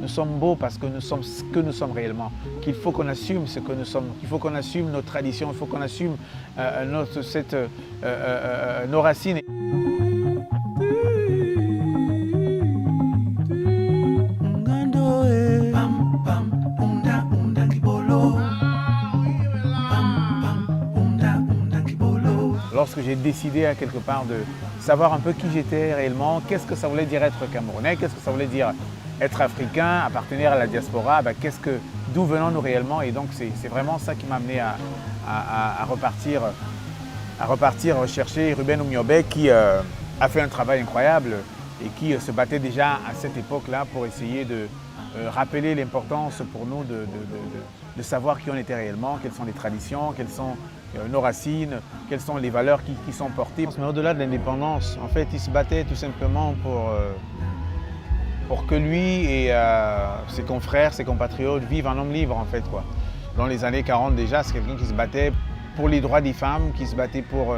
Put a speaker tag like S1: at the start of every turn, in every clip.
S1: nous sommes beaux parce que nous sommes ce que nous sommes réellement, qu'il faut qu'on assume ce que nous sommes, qu'il faut qu'on assume nos traditions, il faut qu'on assume nos racines. Lorsque j'ai décidé à quelque part de savoir un peu qui j'étais réellement, qu'est-ce que ça voulait dire être Camerounais, qu'est-ce que ça voulait dire être africain, appartenir à la diaspora, d'où venons-nous réellement, et donc c'est vraiment ça qui m'a amené à repartir chercher Ruben Oumiobe qui a fait un travail incroyable et qui se battait déjà à cette époque-là pour essayer de rappeler l'importance pour nous de savoir qui on était réellement, quelles sont les traditions, quelles sont nos racines, quelles sont les valeurs qui sont portées. Mais au-delà de l'indépendance, en fait, il se battait tout simplement pour que lui et ses confrères, ses compatriotes vivent en homme libre, en fait, quoi. Dans les années 40 déjà, c'est quelqu'un qui se battait pour les droits des femmes, qui se battait pour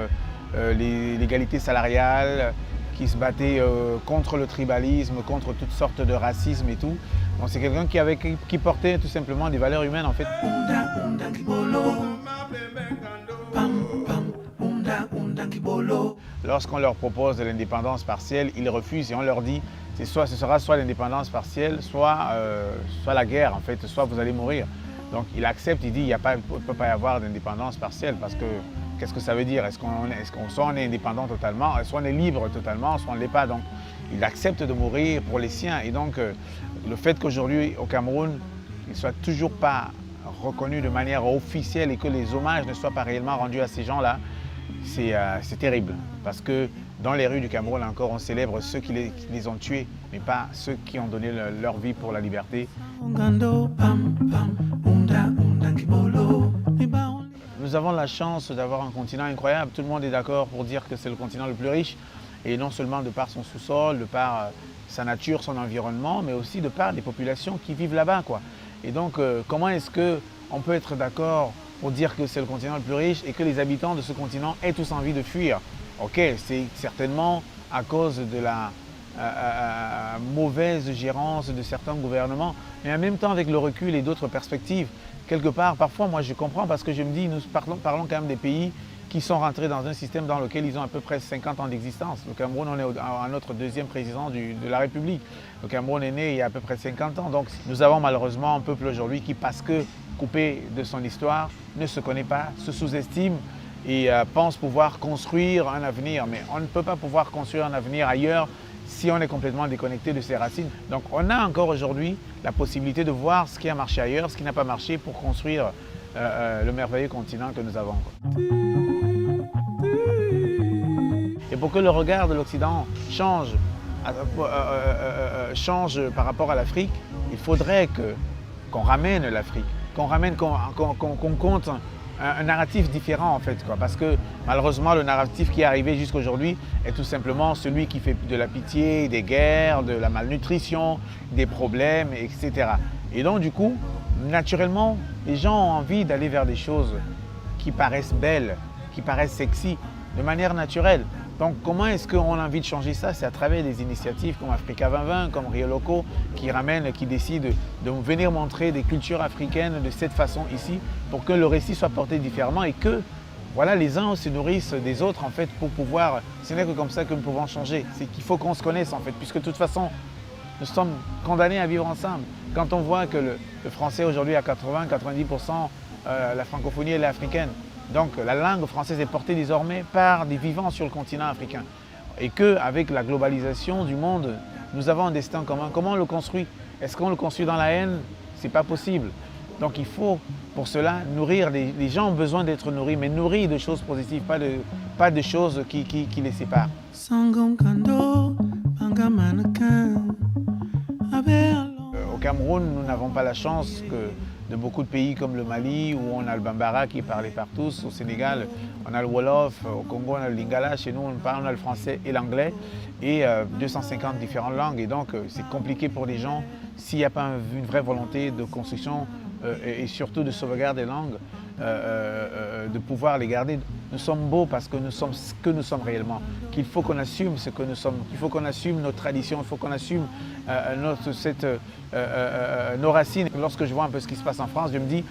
S1: l'égalité salariale, qui se battait contre le tribalisme, contre toutes sortes de racisme et tout. Donc c'est quelqu'un qui portait tout simplement des valeurs humaines, en fait. Lorsqu'on leur propose de l'indépendance partielle, ils refusent et on leur dit ce sera soit l'indépendance partielle, soit la guerre, en fait, soit vous allez mourir. Donc il accepte, il dit il ne peut pas y avoir d'indépendance partielle parce que qu'est-ce que ça veut dire? Soit on est indépendant totalement, soit on est libre totalement, soit on ne l'est pas. Donc il accepte de mourir pour les siens. Et donc le fait qu'aujourd'hui au Cameroun, il ne soit toujours pas reconnu de manière officielle et que les hommages ne soient pas réellement rendus à ces gens-là, c'est terrible. Parce que dans les rues du Cameroun encore, on célèbre ceux qui les ont tués, mais pas ceux qui ont donné leur vie pour la liberté. Nous avons la chance d'avoir un continent incroyable. Tout le monde est d'accord pour dire que c'est le continent le plus riche. Et non seulement de par son sous-sol, de par sa nature, son environnement, mais aussi de par les populations qui vivent là-bas, quoi. Et donc, comment est-ce qu'on peut être d'accord pour dire que c'est le continent le plus riche et que les habitants de ce continent aient tous envie de fuir? Ok, c'est certainement à cause de la mauvaise gérance de certains gouvernements, mais en même temps avec le recul et d'autres perspectives, quelque part, parfois moi je comprends parce que je me dis, nous parlons quand même des pays qui sont rentrés dans un système dans lequel ils ont à peu près 50 ans d'existence. Le Cameroun, on est à notre deuxième président de la République. Le Cameroun est né il y a à peu près 50 ans. Donc nous avons malheureusement un peuple aujourd'hui qui, parce que coupé de son histoire, ne se connaît pas, se sous-estime et pense pouvoir construire un avenir. Mais on ne peut pas pouvoir construire un avenir ailleurs si on est complètement déconnecté de ses racines. Donc on a encore aujourd'hui la possibilité de voir ce qui a marché ailleurs, ce qui n'a pas marché pour construire le merveilleux continent que nous avons. Et pour que le regard de l'Occident change par rapport à l'Afrique, il faudrait qu'on ramène l'Afrique, qu'on compte un narratif différent en fait, quoi. Parce que malheureusement le narratif qui est arrivé jusqu'aujourd'hui est tout simplement celui qui fait de la pitié, des guerres, de la malnutrition, des problèmes, etc. Et donc du coup, naturellement, les gens ont envie d'aller vers des choses qui paraissent belles, qui paraissent sexy, de manière naturelle. Donc comment est-ce qu'on a envie de changer ça? C'est à travers des initiatives comme Africa 2020, comme Rio Loco, qui décident de venir montrer des cultures africaines de cette façon ici, pour que le récit soit porté différemment et que voilà, les uns se nourrissent des autres en fait pour pouvoir, ce n'est que comme ça que nous pouvons changer. C'est qu'il faut qu'on se connaisse en fait, puisque de toute façon, nous sommes condamnés à vivre ensemble. Quand on voit que le français aujourd'hui à 80-90%, la francophonie elle est africaine. Donc la langue française est portée désormais par des vivants sur le continent africain. Et qu'avec la globalisation du monde, nous avons un destin commun. Comment on le construit? Est-ce qu'on le construit dans la haine? Ce n'est pas possible. Donc il faut pour cela nourrir, les gens ont besoin d'être nourris, mais nourris de choses positives, pas de choses qui les séparent. Au Cameroun, nous n'avons pas la chance de beaucoup de pays comme le Mali, où on a le Bambara qui est parlé par tous. Au Sénégal, on a le Wolof. Au Congo, on a le Lingala. Chez nous, on a le français et l'anglais et 250 différentes langues. Et donc, c'est compliqué pour les gens s'il n'y a pas une vraie volonté de construction et surtout de sauvegarde des langues. de pouvoir les garder. Nous sommes beaux parce que nous sommes ce que nous sommes réellement, qu'il faut qu'on assume ce que nous sommes, qu'il faut qu'on assume nos traditions, il faut qu'on assume nos racines. Lorsque je vois un peu ce qui se passe en France, je me dis,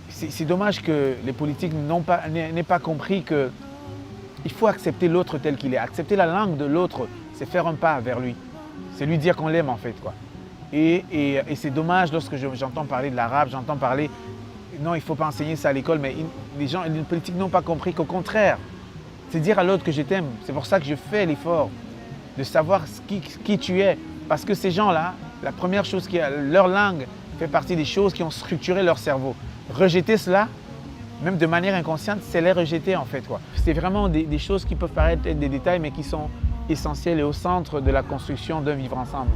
S1: c'est dommage que les politiques n'aient pas compris qu'il faut accepter l'autre tel qu'il est. Accepter la langue de l'autre, c'est faire un pas vers lui. C'est lui dire qu'on l'aime en fait, quoi. Et c'est dommage lorsque j'entends parler de l'arabe, j'entends parler, non, il ne faut pas enseigner ça à l'école, mais les politiques n'ont pas compris qu'au contraire, c'est dire à l'autre que je t'aime. C'est pour ça que je fais l'effort de savoir qui tu es. Parce que ces gens-là, la première chose leur langue fait partie des choses qui ont structuré leur cerveau. Rejeter cela, même de manière inconsciente, c'est les rejeter en fait, quoi. C'est vraiment des choses qui peuvent paraître être des détails, mais qui sont essentielles et au centre de la construction d'un vivre ensemble.